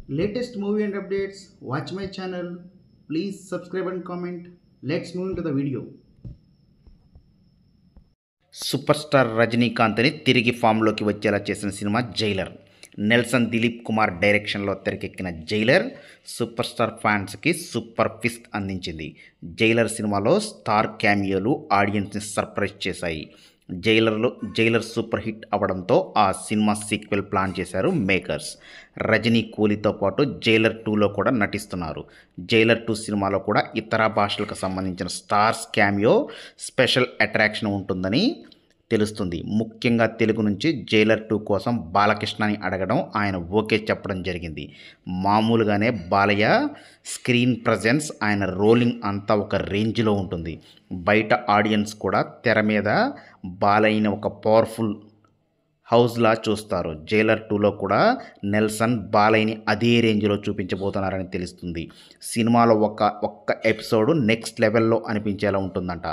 latest movie and updates, watch my channel. Please subscribe and comment. Let's move into the video. Super star రజనీకాంత్ని తిరిగి ఫామ్లోకి వచ్చేలా చేసిన సినిమా జైలర్. నెల్సన్ దిలీప్ కుమార్ డైరెక్షన్లో తెరకెక్కిన జైలర్ సూపర్ స్టార్ ఫ్యాన్స్కి సూపర్ ఫిస్ట్ అందించింది. జైలర్ సినిమాలో స్టార్ క్యామియోలు ఆడియన్స్ని సర్ప్రైజ్ చేశాయి. జైలర్ సూపర్ హిట్ అవ్వడంతో ఆ సినిమా సీక్వెల్ ప్లాన్ చేశారు మేకర్స్. రజనీ కూలీతో పాటు జైలర్ 2లో కూడా నటిస్తున్నారు. జైలర్ 2 సినిమాలో కూడా ఇతర భాషలకు సంబంధించిన స్టార్స్ క్యామియో స్పెషల్ అట్రాక్షన్ ఉంటుందని తెలుస్తుంది. ముఖ్యంగా తెలుగు నుంచి జైలర్ 2 కోసం బాలకృష్ణని అడగడం, ఆయన ఓకే చెప్పడం జరిగింది. మామూలుగానే బాలయ్య స్క్రీన్ ప్రజెన్స్, ఆయన రోలింగ్ అంతా ఒక రేంజ్లో ఉంటుంది. బయట ఆడియన్స్ కూడా తెర మీద బాలయ్యని ఒక పవర్ఫుల్ హౌస్లా చూస్తారు. జైలర్ 2లో కూడా నెల్సన్ బాలయ్యని అదే రేంజ్లో చూపించబోతున్నారని తెలుస్తుంది. సినిమాలో ఒక్క ఎపిసోడ్ నెక్స్ట్ లెవెల్లో అనిపించేలా ఉంటుందంట.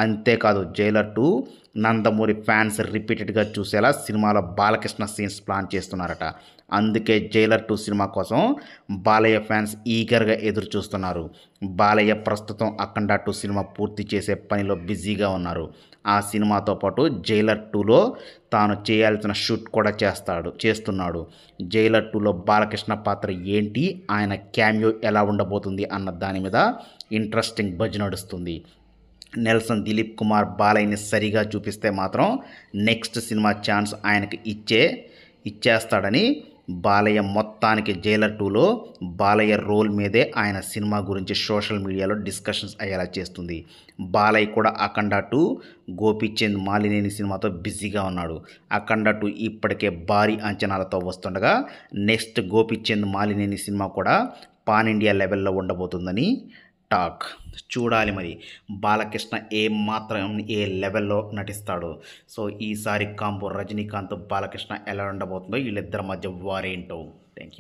అంతేకాదు జైలర్ 2 నందమూరి ఫ్యాన్స్ రిపీటెడ్గా చూసేలా సినిమాలో బాలకృష్ణ సీన్స్ ప్లాన్ చేస్తున్నారట. అందుకే జైలర్ 2 సినిమా కోసం బాలయ్య ఫ్యాన్స్ ఈగర్గా ఎదురు చూస్తున్నారు. బాలయ్య ప్రస్తుతం అఖండ 2 సినిమా పూర్తి చేసే పనిలో బిజీగా ఉన్నారు. ఆ సినిమాతో పాటు జైలర్ 2లో తాను చేయాల్సిన షూట్ కూడా చేస్తున్నాడు. జైలర్ 2లో బాలకృష్ణ పాత్ర ఏంటి, ఆయన క్యామియో ఎలా ఉండబోతుంది అన్న దాని మీద ఇంట్రెస్టింగ్ బజ్ నడుస్తుంది. నెల్సన్ దిలీప్ కుమార్ బాలయ్యని సరిగా చూపిస్తే మాత్రం నెక్స్ట్ సినిమా ఛాన్స్ ఆయనకి ఇచ్చేస్తాడని బాలయ్య మొత్తానికి జైలర్ 2లో బాలయ్య రోల్ మీదే ఆయన సినిమా గురించి సోషల్ మీడియాలో డిస్కషన్స్ అయ్యేలా చేస్తుంది. బాలయ్య కూడా అఖండ 2 గోపీచంద్ మాలినేని సినిమాతో బిజీగా ఉన్నాడు. అఖండ 2 ఇప్పటికే భారీ అంచనాలతో వస్తుండగా నెక్స్ట్ గోపీచంద్ మాలినేని సినిమా కూడా పాన్ ఇండియా లెవెల్లో ఉండబోతుందని టాక్. చూడాలి మరి బాలకృష్ణ ఏ లెవెల్లో నటిస్తాడో. సో ఈసారి కాంబో రజనీకాంత్ బాలకృష్ణ ఎలా ఉండబోతుందో, వీళ్ళిద్దరి మధ్య వారేంటో. Thank you.